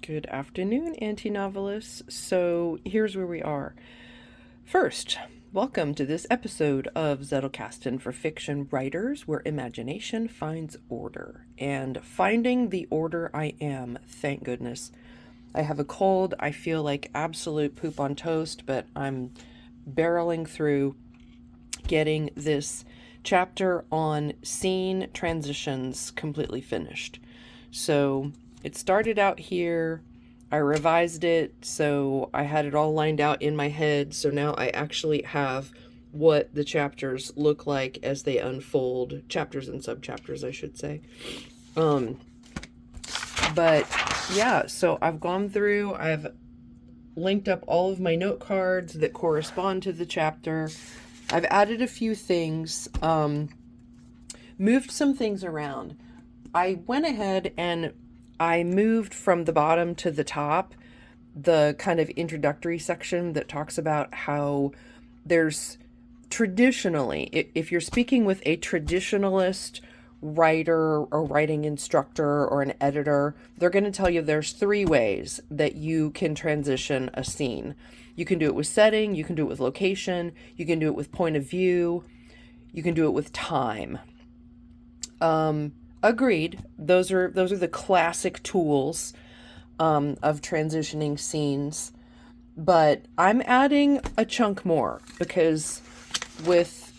Good afternoon, anti-novelists. So here's where we are. First, welcome to this episode of Zettelkasten for fiction writers, where imagination finds order. And finding the order I am, thank goodness. I have a cold. I feel like absolute poop on toast, but I'm barreling through getting this chapter on scene transitions completely finished. So it started out here, I revised it, so I had it all lined out in my head, so now I actually have what the chapters look like as they unfold, chapters and subchapters, I should say. But yeah, so I've gone through, I've linked up all of my note cards that correspond to the chapter. I've added a few things, moved some things around. I went ahead and I moved from the bottom to the top the kind of introductory section that talks about how there's traditionally, if you're speaking with a traditionalist writer or writing instructor or an editor, they're going to tell you there's 3 ways that you can transition a scene. You can do it with setting, you can do it with location, you can do it with point of view, you can do it with time. Agreed. Those are the classic tools of transitioning scenes, but I'm adding a chunk more because with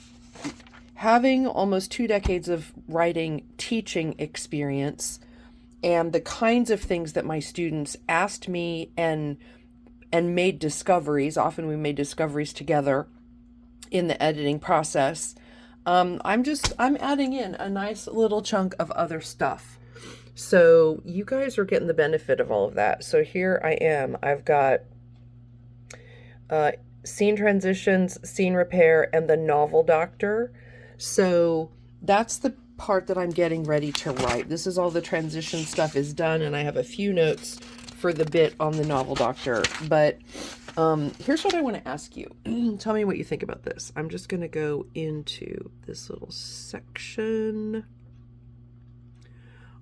having almost 2 decades of writing teaching experience and the kinds of things that my students asked me and made discoveries, often we made discoveries together in the editing process. I'm adding in a nice little chunk of other stuff. So you guys are getting the benefit of all of that. So here I am. I've got scene transitions, scene repair, and the novel doctor. So that's the part that I'm getting ready to write. This is all the transition stuff is done, and I have a few notes for the bit on the novel doctor. But here's what I want to ask you. Tell me what you think about this. I'm just going to go into this little section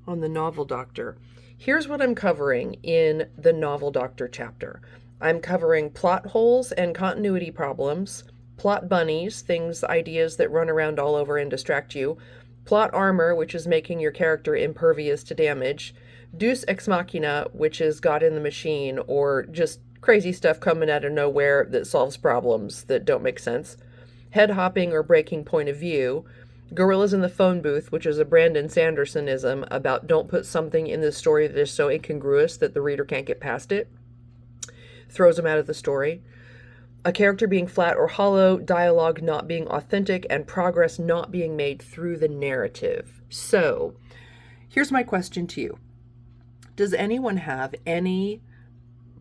on the novel doctor. Here's what I'm covering in the novel doctor chapter. I'm covering plot holes and continuity problems, plot bunnies, ideas that run around all over and distract you, plot armor, which is making your character impervious to damage, deus ex machina, which is God in the machine, or just crazy stuff coming out of nowhere that solves problems that don't make sense, head hopping or breaking point of view, gorillas in the phone booth, which is a Brandon Sandersonism about don't put something in the story that is so incongruous that the reader can't get past it, throws them out of the story, a character being flat or hollow, dialogue not being authentic, and progress not being made through the narrative. So here's my question to you. Does anyone have any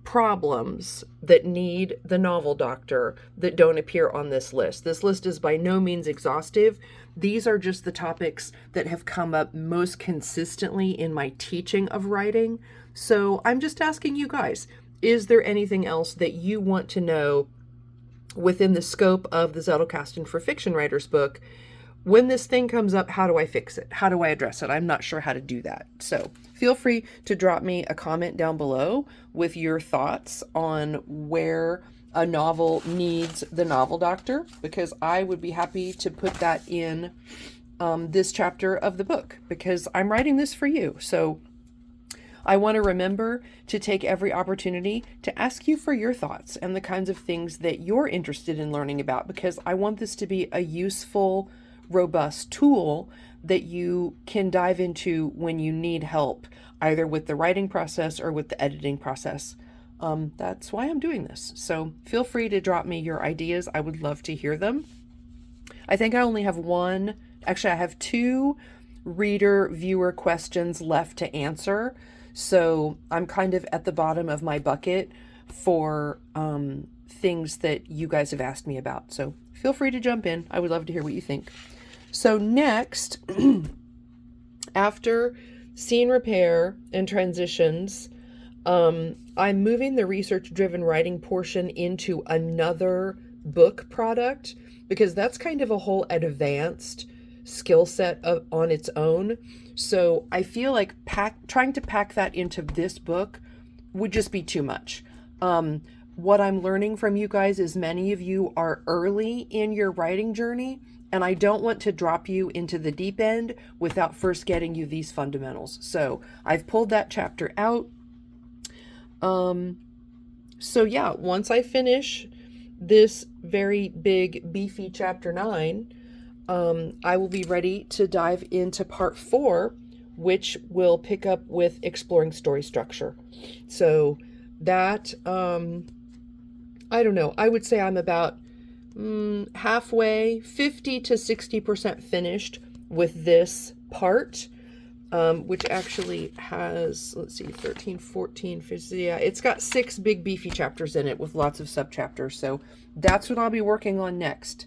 problems that need the novel doctor that don't appear on this list? This list is by no means exhaustive. These are just the topics that have come up most consistently in my teaching of writing. So I'm just asking you guys, is there anything else that you want to know within the scope of the Zettelkasten for Fiction Writers book? When this thing comes up, how do I fix it? How do I address it? I'm not sure how to do that. So feel free to drop me a comment down below with your thoughts on where a novel needs the novel doctor, because I would be happy to put that in this chapter of the book, because I'm writing this for you. So I want to remember to take every opportunity to ask you for your thoughts and the kinds of things that you're interested in learning about, because I want this to be a useful, robust tool that you can dive into when you need help, either with the writing process or with the editing process. That's why I'm doing this. So feel free to drop me your ideas. I would love to hear them. I think I only have I have 2 reader-viewer questions left to answer. So I'm kind of at the bottom of my bucket for things that you guys have asked me about. So feel free to jump in. I would love to hear what you think. So next, after scene repair and transitions, I'm moving the research-driven writing portion into another book product, because that's kind of a whole advanced skill set on its own. So I feel like trying to pack that into this book would just be too much. What I'm learning from you guys is many of you are early in your writing journey, and I don't want to drop you into the deep end without first getting you these fundamentals. So I've pulled that chapter out. So yeah, once I finish this very big, beefy chapter 9, I will be ready to dive into part 4, which will pick up with exploring story structure. So that, I don't know, I would say I'm about halfway, 50 to 60% finished with this part, which actually has, let's see, 13, 14, 15, yeah, it's got 6 big beefy chapters in it with lots of subchapters. So that's what I'll be working on next.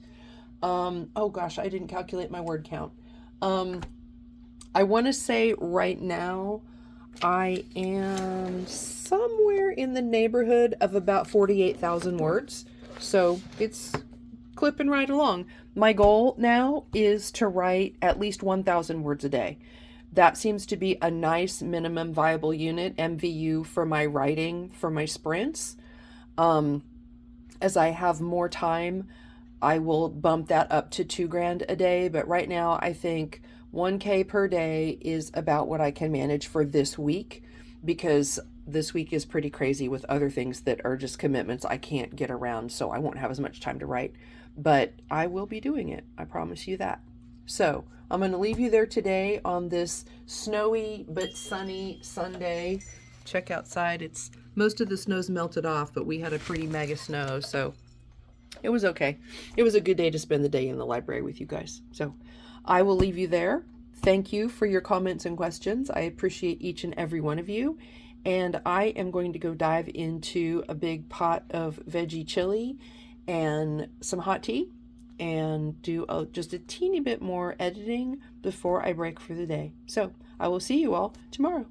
Oh gosh, I didn't calculate my word count. I want to say right now I am somewhere in the neighborhood of about 48,000 words. So it's clipping right along. My goal now is to write at least 1,000 words a day. That seems to be a nice minimum viable unit, MVU, for my writing, for my sprints. As I have more time, I will bump that up to $2,000 a day. But right now, I think 1K per day is about what I can manage for this week, because this week is pretty crazy with other things that are just commitments I can't get around. So I won't have as much time to write, but I will be doing it. I promise you that. So I'm going to leave you there today on this snowy but sunny Sunday. Check outside. It's most of the snow's melted off, but we had a pretty mega snow, so it was okay. It was a good day to spend the day in the library with you guys. So I will leave you there. Thank you for your comments and questions. I appreciate each and every one of you. And I am going to go dive into a big pot of veggie chili and some hot tea and do just a teeny bit more editing before I break for the day. So I will see you all tomorrow.